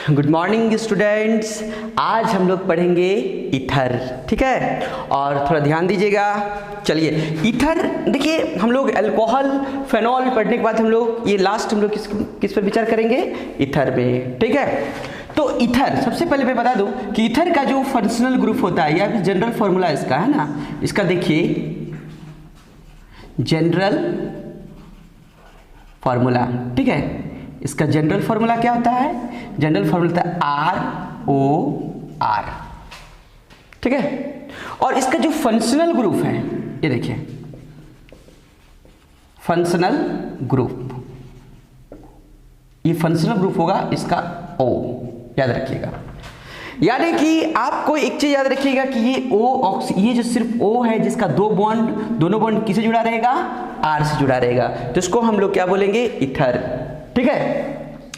Good morning students. आज हम लोग पढ़ेंगे ईथर, ठीक है। और थोड़ा ध्यान दीजिएगा। चलिए, ईथर देखिए, हम लोग अल्कोहल फेनॉल पढ़ने के बाद हम लोग ये लास्ट हम लोग किस पर विचार करेंगे? ईथर पे, ठीक है। तो ईथर, सबसे पहले मैं बता दूं कि ईथर का जो फंक्शनल ग्रुप होता है या फिर जनरल फॉर्मूला इसका है ना, इसका देखिए जनरल फॉर्मूला, ठीक है। इसका जनरल फॉर्मूला क्या होता है? जनरल फॉर्मूला होता है ROR, ठीक है। और इसका जो फंक्शनल ग्रुप है, ये देखिए फंक्शनल ग्रुप, ये फंक्शनल ग्रुप होगा इसका O, याद रखिएगा। यानी कि आपको एक चीज याद रखिएगा कि ये O ये जो सिर्फ O है जिसका दोनों बॉन्ड किसे जुड़ा रहेगा? R से जुड़ा रहेगा। तो इसको हम लोग क्या बोलेंगे? ईथर, ठीक है।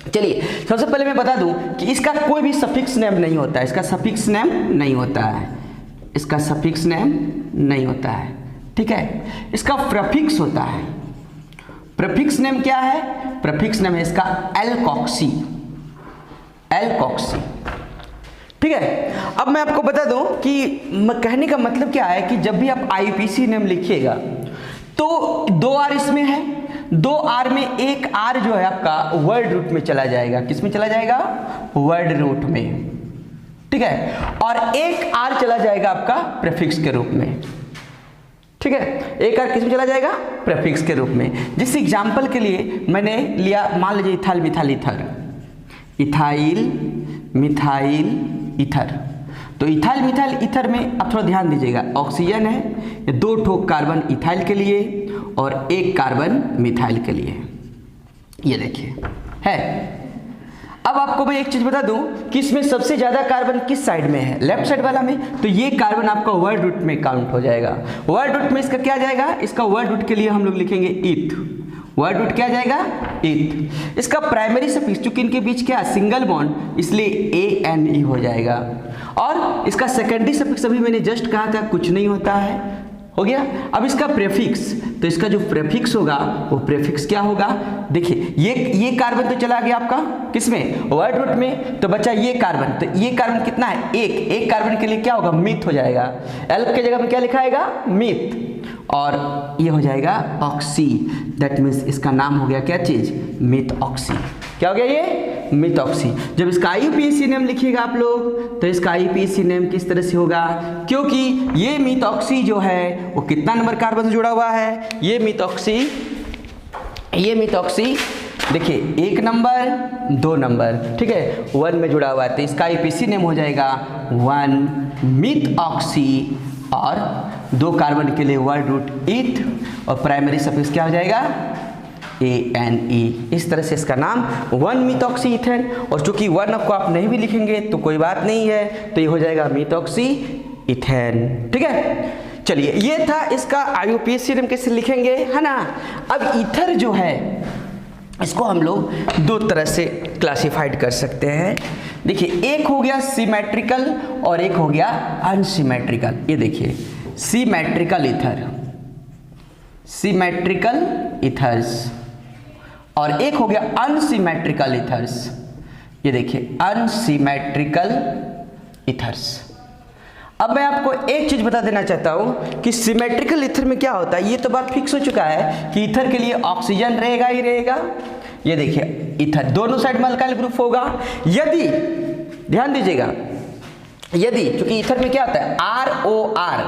चलिए, सबसे पहले मैं बता दूं कि इसका कोई भी सफिक्स नेम नहीं होता है। इसका सफिक्स नेम नहीं होता है, इसका सफिक्स नेम नहीं होता है, ठीक है। इसका प्रीफिक्स होता है। प्रीफिक्स नेम क्या है? प्रीफिक्स नेम है इसका एल्कोक्सी, एल्कोक्सी, ठीक है। अब मैं आपको बता दूं कि कहने का मतलब क्या है कि जब भी आप IUPAC नेम लिखिएगा तो 2 R इसमें है, 2 R में एक R जो है आपका वर्ड रूट में चला जाएगा। किस में चला जाएगा? वर्ड रूट में, ठीक है। और एक R चला जाएगा आपका प्रीफिक्स के रूप में, ठीक है। एक R किस में चला जाएगा? प्रीफिक्स के रूप में। जिस एग्जाम्पल के लिए मैंने लिया, मान लीजिए ethyl methyl ether, ethyl methyl ether. तो इथाइल मिथाइल ईथर में अब थोड़ा ध्यान दीजिएगा, ऑक्सीजन है, ये 2 ठोक कार्बन इथाइल के लिए और 1 कार्बन मिथाइल के लिए, ये देखिए है। अब आपको मैं एक चीज बता दूं कि इसमें सबसे ज्यादा कार्बन किस साइड में है? लेफ्ट साइड वाला में। तो ये कार्बन आपका वर्ड रूट में काउंट हो जाएगा। वर्ड रूट में इसका क्या जाएगा? इसका वर्ड रूट के लिए हम लोग लिखेंगे ईथ। वर्ड रूट क्या जाएगा? ईथ। इसका प्राइमरी सफिक्स, चूंकि इनके बीच क्या सिंगल बॉन्ड, इसलिए ANE हो जाएगा। और इसका सेकेंडरी सफिक्स अभी मैंने जस्ट कहा था कुछ नहीं होता है, हो गया। अब इसका प्रीफिक्स, तो इसका जो प्रीफिक्स होगा वो प्रीफिक्स क्या होगा? देखिए ये कार्बन तो चला गया आपका किसमें? वर्ड रूट में। तो बचा ये कार्बन, तो ये कार्बन कितना है? एक कार्बन के लिए क्या होगा? मिथ हो जाएगा। एल्क की जगह में क्या लिखाएगा? मिथ। और ये हो जाएगा ऑक्सी, दैट मीन्स इसका नाम हो गया क्या चीज? मिथऑक्सी। क्या हो गया ये? मिथऑक्सी। जब इसका IUPAC नेम लिखिएगा आप लोग, तो इसका IUPAC नेम किस तरह से होगा? क्योंकि ये मिथऑक्सी जो है वो कितना नंबर कार्बन से जुड़ा हुआ है? ये मिथऑक्सी देखिए 1 नंबर 2 नंबर, ठीक है, 1 में जुड़ा हुआ है। तो इसका IUPAC नेम हो जाएगा 1 मिथऑक्सी। और 2 कार्बन के लिए वर्ड रूट ईथ और प्राइमरी सफिक्स क्या हो जाएगा? ANE। इस तरह से इसका नाम 1 मिथऑक्सी ईथेन। और चूंकि 1 को आप नहीं भी लिखेंगे तो कोई बात नहीं है, तो ये हो जाएगा मिथऑक्सी ईथेन, ठीक है। चलिए, ये था इसका IUPAC नेम कैसे लिखेंगे, है ना। अब ईथर जो है इसको हम लोग 2 तरह से क्लासिफाइड कर सकते हैं। देखिए, एक हो गया सिमेट्रिकल और एक हो गया अनसिमेट्रिकल। ये देखिए सिमेट्रिकल ईथर, सिमेट्रिकल ईथर्स, और एक हो गया अनसिमेट्रिकल ईथर्स। ये देखिए अनसिमेट्रिकल ईथर्स। अब मैं आपको एक चीज बता देना चाहता हूं कि सिमेट्रिकल ईथर में क्या होता है। ये तो बात फिक्स हो चुका है कि ईथर के लिए ऑक्सीजन रहेगा ही रहेगा। ये देखिए ईथर दोनों साइड में अल्काइल ग्रुप होगा। यदि ध्यान दीजिएगा, यदि चूंकि ईथर में क्या होता है ROR,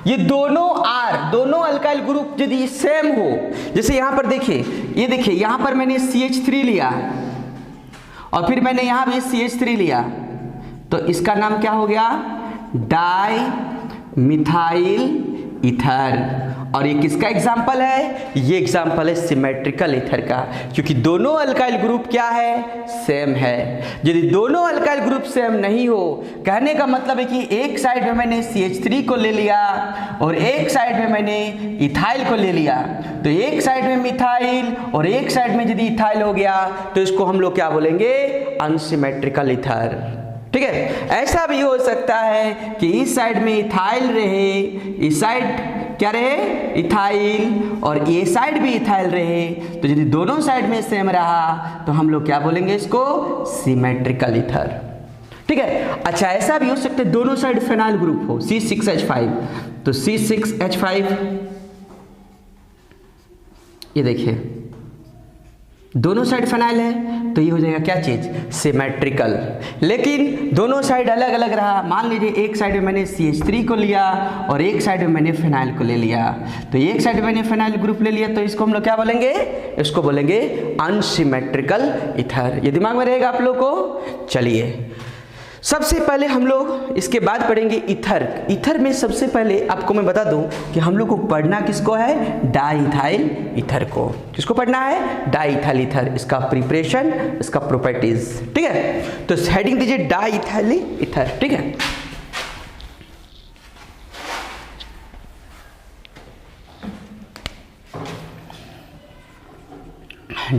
ये दोनों अल्काइल ग्रुप यदि सेम हो, जैसे यहां पर देखिए, ये देखिए यहां पर मैंने CH3 लिया और फिर मैंने यहां भी CH3 लिया, तो इसका नाम क्या हो गया? Di methyl ether. और ये किसका एग्जाम्पल है? ये एग्जाम्पल है सिमेट्रिकल ईथर का, क्योंकि दोनों अल्काइल ग्रुप क्या है? सेम है। यदि दोनों अल्काइल ग्रुप सेम नहीं हो, कहने का मतलब है कि एक साइड में मैंने CH3 को ले लिया और एक साइड में मैंने इथाइल को ले लिया, तो एक साइड में मिथाइल और एक साइड में यदि इथाइल हो गया तो इसको हम लोग क्या बोलेंगे? अनसिमेट्रिकल ईथर, ठीक है। ऐसा भी हो सकता है कि इस साइड में इथाइल रहे, इस साइड क्या रहे, इथाइल, और ये साइड भी इथाइल रहे। तो यदि दोनों साइड में सेम रहा तो हम लोग क्या बोलेंगे इसको, सिमेट्रिकल ईथर। ठीक है। अच्छा ऐसा भी हो सकता है दोनों साइड फेनाइल ग्रुप हो, C6H5, तो C6H5 ये देखिए दोनों साइड फेनाइल है तो ये हो जाएगा क्या चीज, सिमेट्रिकल। लेकिन दोनों साइड अलग अलग रहा, मान लीजिए एक साइड में मैंने CH3 को लिया और एक साइड में मैंने फेनाइल को ले लिया, तो एक साइड में मैंने फेनाइल ग्रुप ले लिया तो इसको हम लोग क्या बोलेंगे, इसको बोलेंगे अनसिमेट्रिकल ईथर। ये दिमाग में रहेगा आप लोग को। चलिए सबसे पहले हम लोग इसके बाद पढ़ेंगे ईथर। ईथर में सबसे पहले आपको मैं बता दूं कि हम लोग को पढ़ना किसको है, डाईथाइल ईथर को। किसको पढ़ना है, डाईथाइल ईथर, इसका प्रिपरेशन, इसका प्रॉपर्टीज। ठीक है, तो हेडिंग दीजिए डाईथाइल ईथर। ठीक है,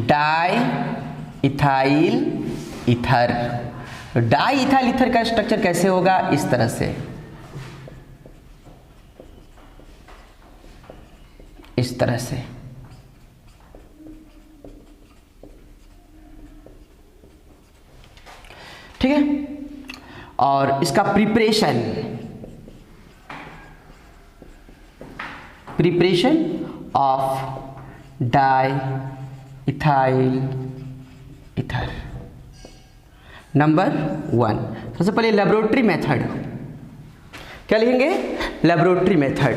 डाईथाइल ईथर। डाईथाइल ईथर का स्ट्रक्चर कैसे होगा, इस तरह से, इस तरह से। ठीक है, और इसका preparation of diethyl ether. Number 1, सबसे पहले लेबोरेटरी मेथड। क्या लिखेंगे, लेबोरेटरी मेथड।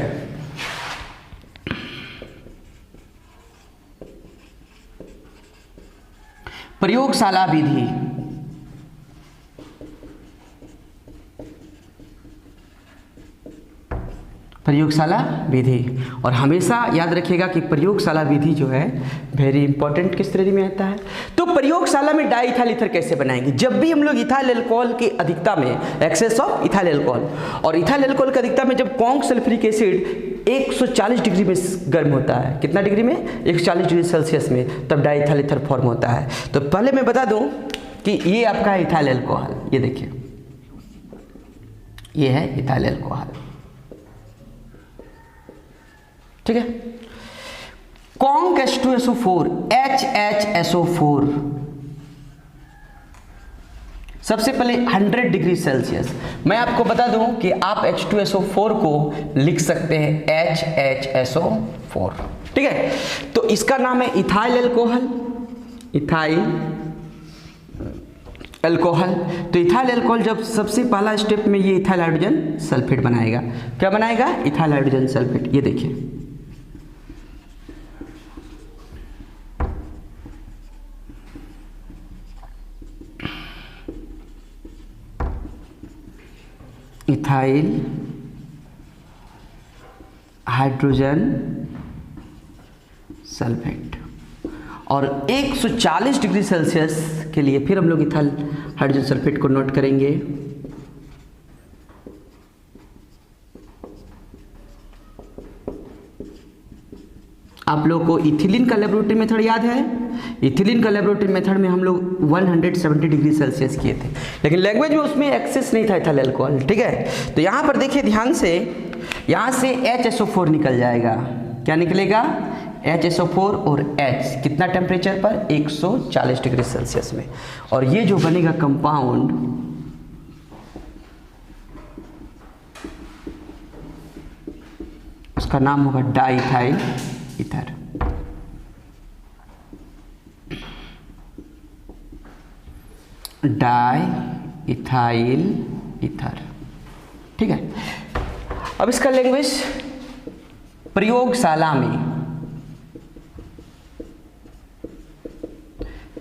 प्रयोगशाला विधि, प्रयोगशाला विधि। और हमेशा याद रखिएगा कि प्रयोगशाला विधि जो है वेरी इंपॉर्टेंट किस श्रेणी में आता है। तो प्रयोगशाला में डाईथाइल ईथर कैसे बनाएंगे, जब भी हम लोग इथाइल अल्कोहल की अधिकता में, एक्सेस ऑफ इथाइल अल्कोहल, और इथाइल अल्कोहल की अधिकता में जब कॉन्क सल्फ्यूरिक एसिड 140 डिग्री में गर्म होता है, कितना डिग्री में, 140 डिग्री सेल्सियस में, तब डाईथाइल ईथर फॉर्म होता है। तो पहले मैं बता दूं कि ये आपका है इथाइल अल्कोहल, ये देखिए ये है इथाइल अल्कोहल। ठीक है, कॉन्क H2SO4, HHSO4, सबसे पहले 100 डिग्री सेल्सियस। मैं आपको बता दूं कि आप H2SO4 को लिख सकते हैं HHSO4। ठीक है, तो इसका नाम है इथाइल अल्कोहल, इथाइल अल्कोहल। तो इथाइल अल्कोहल जब सबसे पहला स्टेप में ये इथाइल हाइड्रोजन सल्फेट बनाएगा। क्या बनाएगा, इथाइल हाइड्रोजन सल्फेट। ये देखिए इथाइल हाइड्रोजन सल्फेट, और 140 डिग्री सेल्सियस के लिए फिर हम लोग इथाइल हाइड्रोजन सल्फेट को नोट करेंगे। आप लोगों को इथिलीन का लेबोरेटरी मेथड याद है। इथिलीन का लेबोरेटरी मेथड में हम लोग 170 डिग्री सेल्सियस किए थे, लेकिन लैंग्वेज में उसमें एक्सेस नहीं था इथाइल अल्कोहल। ठीक है, तो यहाँ पर देखिए ध्यान से, यहाँ से HSO4 निकल जाएगा। क्या निकलेगा, HSO4 और H कितना टेम्परेचर पर, 140 डिग्री सेल्सियस में। और ये जो बनेगा कंपाउंड, उसका नाम होगा डाईथाइल ईथर। Diethyl ether. ठीक है, अब इसका लैंग्वेज प्रयोगशाला में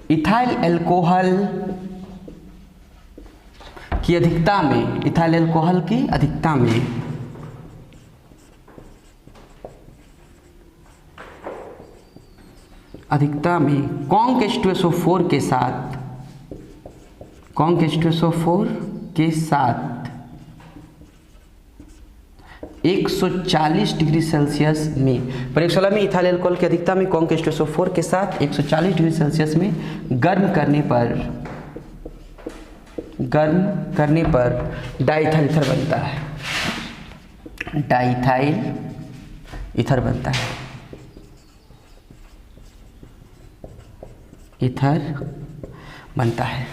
इथाइल अल्कोहल की अधिकता में, इथाइल अल्कोहल की अधिकता में कॉन्क H2SO4 के साथ, कॉन्क H2SO4 के साथ 140 डिग्री सेल्सियस में, प्रयोगशाला में इथाइल अल्कोहल की अधिकता में कॉन्क H2SO4 के साथ 140 डिग्री सेल्सियस में गर्म करने पर डाईथाइल ईथर बनता है। डाईथाइल ईथर बनता है, ईथर बनता है।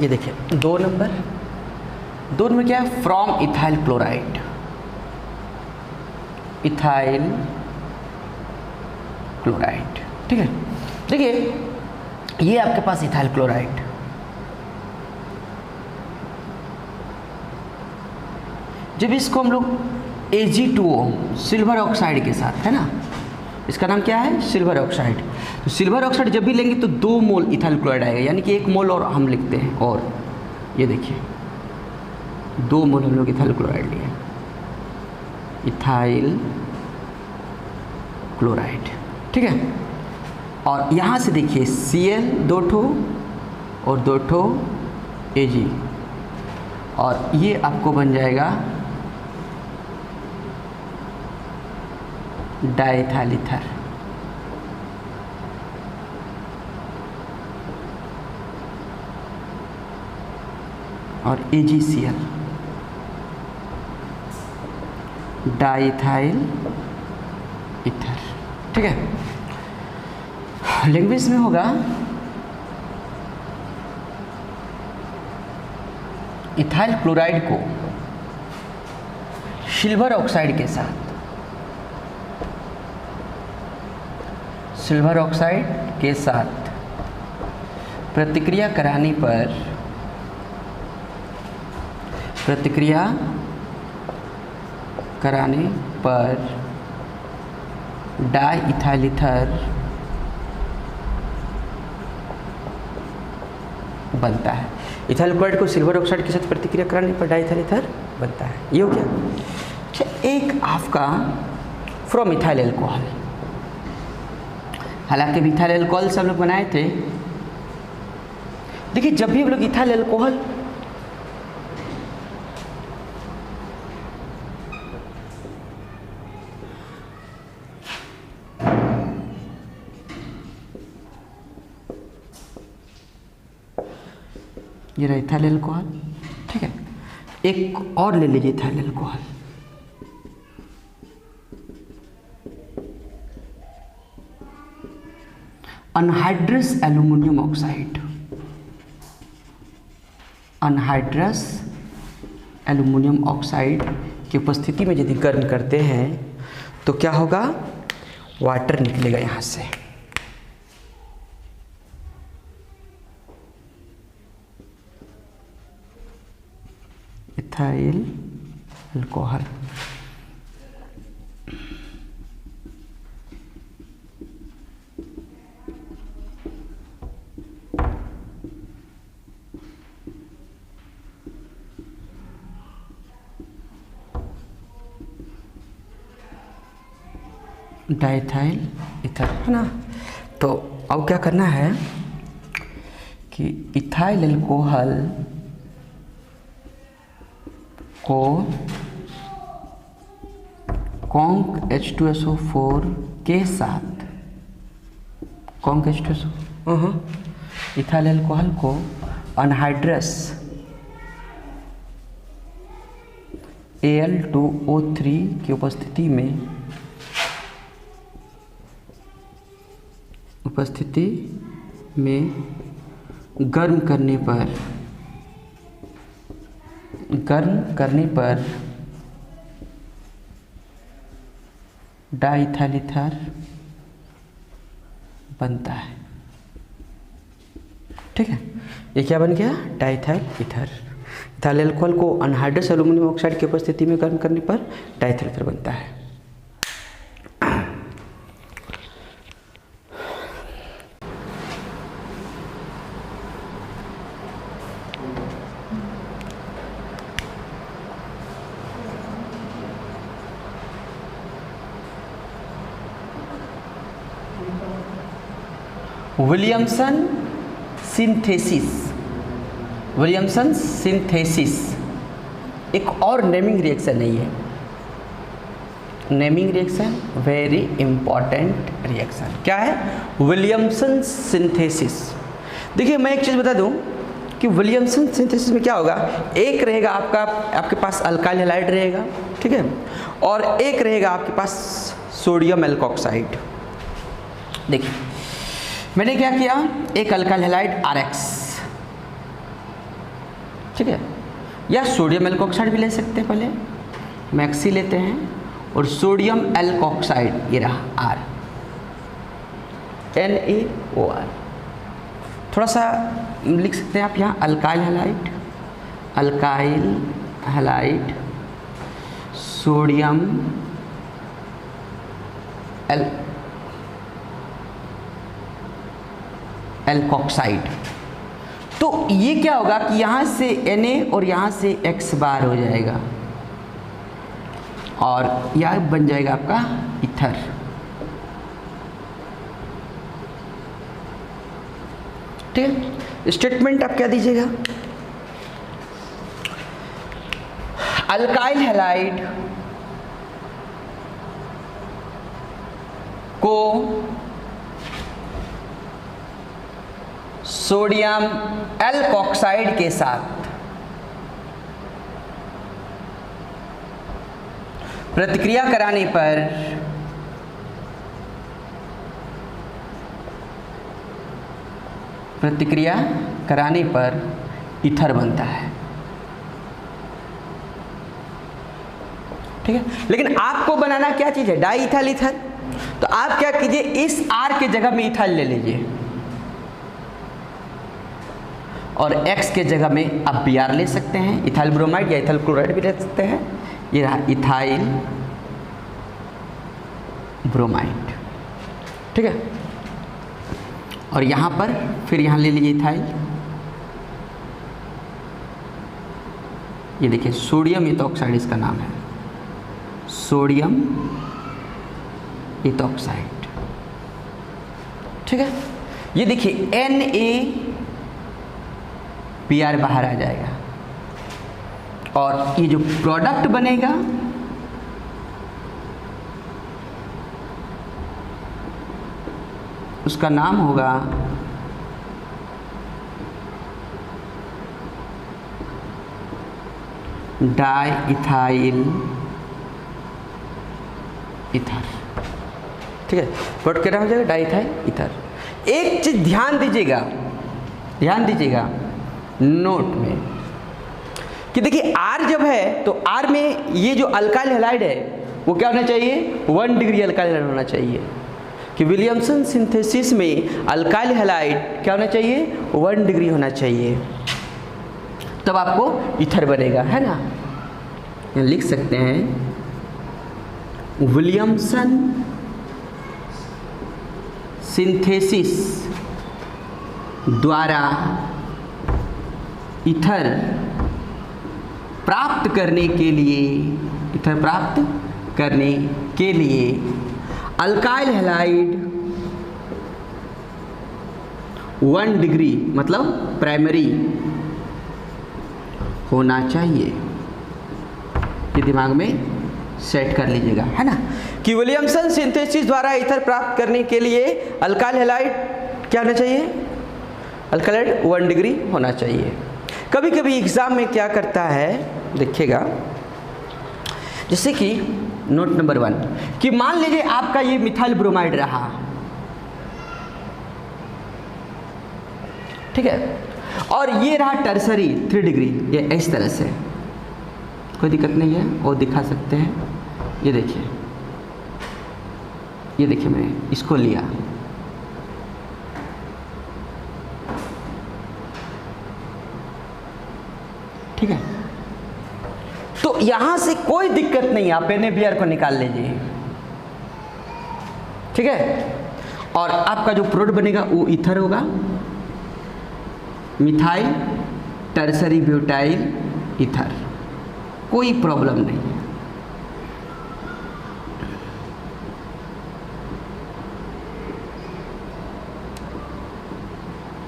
ये देखिए 2 नंबर क्या है, from ethyl chloride, ethyl chloride. ठीक है, देखिए ये आपके पास इथाइल क्लोराइड, जब इसको हम लोग Ag2O सिल्वर ऑक्साइड के साथ, है ना, इसका नाम क्या है, सिल्वर ऑक्साइड। तो सिल्वर ऑक्साइड जब भी लेंगे तो 2 मोल इथाइल क्लोराइड आएगा, यानी कि 1 मोल और हम लिखते हैं, और ये देखिए 2 मोल हम लोग इथाइल क्लोराइड लिए, इथाइल क्लोराइड। ठीक है, और यहाँ से देखिए Cl 2 ठो और 2 ठो Ag, और ये आपको बन जाएगा डाइथाइल ईथर। और AgCl, डाइथाइल ईथर। ठीक है, लैंग्वेज में होगा इथाइल क्लोराइड को सिल्वर ऑक्साइड के साथ, सिल्वर ऑक्साइड के साथ प्रतिक्रिया कराने पर डाइथाइल ईथर बनता है। इथाइल क्लोराइड को सिल्वर ऑक्साइड के साथ प्रतिक्रिया कराने पर डाइथाइल ईथर बनता है। ये हो गया। अच्छा, एक आपका फ्रॉम इथाइल एल्कोहल, हालांकि इथाइल एल्कोहल से हम लोग बनाए थे। देखिए जब भी हम लोग इथाइल एल्कोहल ये रहा इथाइल एल्कोहल। ठीक है, एक और ले लीजिए ethyl alcohol, anhydrous aluminium oxide, anhydrous aluminium oxide की उपस्थिति में यदि गर्म करते हैं तो क्या होगा, वाटर निकलेगा यहाँ से। Ethyl alcohol. डाइथाइल ईथर, है ना। तो अब क्या करना है कि इथाइल अल्कोहल को कॉन्क H2SO4 के साथ, कॉन्क H2SO, इथाइल अल्कोहल को अनहाइड्रस Al2O3 की उपस्थिति में गर्म करने पर डाइथाइल ईथर बनता है। ठीक है, ये क्या बन गया, डाइथाइल ईथर। इथाइल अल्कोहल को अनहाइड्रस एल्यूमिनियम ऑक्साइड की उपस्थिति में गर्म करने पर डाइथाइल ईथर बनता है। विलियमसन सिंथेसिस एक और नेमिंग रिएक्शन नहीं है, naming reaction very important reaction क्या है, विलियमसन सिंथेसिस। देखिए मैं एक चीज़ बता दूं कि विलियमसन सिंथेसिस में क्या होगा, एक रहेगा आपके पास अल्काइल हैलाइड रहेगा, ठीक है, और एक रहेगा आपके पास सोडियम एल्कोक्साइड। देखिए मैंने क्या किया, एक अल्काइल हैलाइड RX, ठीक है, या सोडियम एल्कोक्साइड भी ले सकते हैं, पहले मैक्सी लेते हैं, और सोडियम एल्कोक्साइड ये रहा R, NaOR। थोड़ा सा लिख सकते हैं आप यहाँ अल्काइल हैलाइड सोडियम एल्कोक्साइड। तो ये क्या होगा कि यहाँ से Na और यहाँ से X बार हो जाएगा और यह बन जाएगा आपका ईथर। ठीक है, स्टेटमेंट आप क्या दीजिएगा, अल्काइल हैलाइड को सोडियम एल्कोक्साइड के साथ प्रतिक्रिया कराने पर ईथर बनता है। ठीक है, लेकिन आपको बनाना क्या चीज़ है, डाई इथाइल ईथर। तो आप क्या कीजिए, इस R के जगह में इथाइल ले लीजिए और X के जगह में आप Br ले सकते हैं, इथाइल ब्रोमाइड या इथाइल क्लोराइड भी ले सकते हैं। ये रहा इथाइल ब्रोमाइड, ठीक है, और यहाँ पर फिर यहाँ ले लीजिए इथाइल, ये देखिए सोडियम इथॉक्साइड इसका नाम है, सोडियम इथॉक्साइड। ठीक है, ये देखिए NaBr बाहर आ जाएगा और ये जो प्रोडक्ट बनेगा उसका नाम होगा डाई इथाइल ईथर। ठीक है, प्रोडक्ट क्या हो जाएगा, डाई इथाइल ईथर। एक चीज ध्यान दीजिएगा नोट में कि देखिए R जब है तो R में ये जो अल्काइल हैलाइड है वो क्या होना चाहिए, 1 डिग्री अल्काइल हैलाइड होना चाहिए। कि विलियमसन सिंथेसिस में अल्काइल हैलाइड क्या होना चाहिए, 1 डिग्री होना चाहिए, तब आपको ईथर बनेगा, है ना। लिख सकते हैं विलियमसन सिंथेसिस द्वारा ईथर प्राप्त करने के लिए अल्काइल हैलाइड 1 डिग्री मतलब प्राइमरी होना चाहिए। ये दिमाग में सेट कर लीजिएगा, है ना, कि विलियमसन सिंथेसिस द्वारा ईथर प्राप्त करने के लिए अल्काइल हैलाइड क्या होना चाहिए, अल्काइल हैलाइड 1 डिग्री होना चाहिए। कभी कभी एग्जाम में क्या करता है देखिएगा, जैसे कि नोट नंबर 1 कि मान लीजिए आपका ये मिथाइल ब्रोमाइड रहा, ठीक है, और ये रहा टर्सरी 3 डिग्री, ये इस तरह से, कोई दिक्कत नहीं है, और दिखा सकते हैं। ये देखिए मैंने इसको लिया, ठीक है, तो यहां से कोई दिक्कत नहीं, आप NaBr को निकाल लीजिए, ठीक है, और आपका जो प्रोडक्ट बनेगा वो ईथर होगा, मिथाइल टर्सरी ब्यूटाइल ईथर, कोई प्रॉब्लम नहीं है।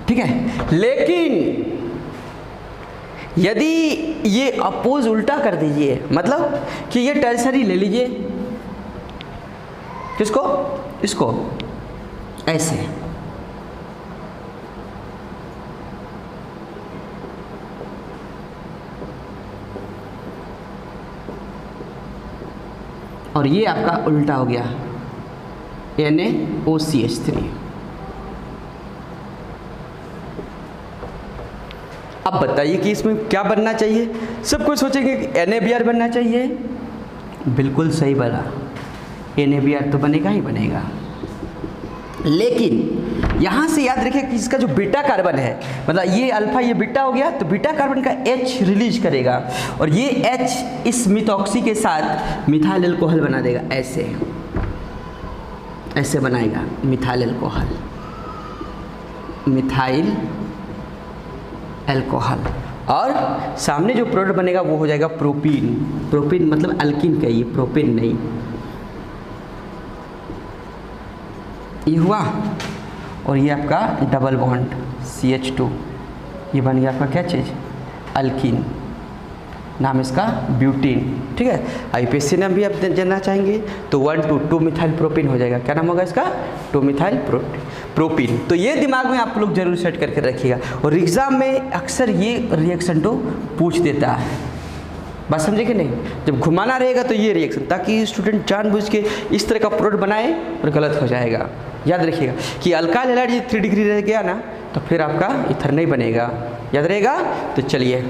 ठीक है, लेकिन यदि ये अपोज उल्टा कर दीजिए, मतलब कि ये टर्सरी ले लीजिए किसको, इसको, ऐसे। और ये आपका उल्टा हो गया NaOCH3। अब बताइए कि इसमें क्या बनना चाहिए। सब कुछ सोचेंगे कि NaBr बनना चाहिए, बिल्कुल सही बना, NaBr तो बनेगा ही बनेगा। लेकिन यहाँ से याद रखिए कि इसका जो बीटा कार्बन है, मतलब ये अल्फा ये बीटा हो गया, तो बीटा कार्बन का H रिलीज करेगा और ये H इस मिथॉक्सी के साथ मिथाइल अल्कोहल बना देगा, ऐसे ऐसे बनाएगा मिथाइल अल्कोहल, मिथाइल अल्कोहल। और सामने जो प्रोडक्ट बनेगा वो हो जाएगा प्रोपीन। प्रोपीन मतलब अल्किन कहिए, प्रोपीन नहीं। ये हुआ और ये आपका डबल बॉन्ड CH2, ये बन गया आपका क्या चीज़, अल्कीन, नाम इसका ब्यूटीन। ठीक है, IUPAC नाम भी आप जानना चाहेंगे तो 1,2 मिथाइल प्रोपीन हो जाएगा। क्या नाम होगा इसका, 2 मिथाइल प्रोपीन। तो ये दिमाग में आप लोग जरूर सेट करके रखिएगा, और एग्जाम में अक्सर ये रिएक्शन तो पूछ देता है। बात समझे कि नहीं, जब घुमाना रहेगा तो ये रिएक्शन, ताकि स्टूडेंट जानबूझ के इस तरह का प्रोडक्ट बनाए और गलत हो जाएगा। याद रखिएगा कि अल्काइल हैलाइड 3 डिग्री रह गया ना, तो फिर आपका ईथर नहीं बनेगा, याद रहेगा। तो चलिए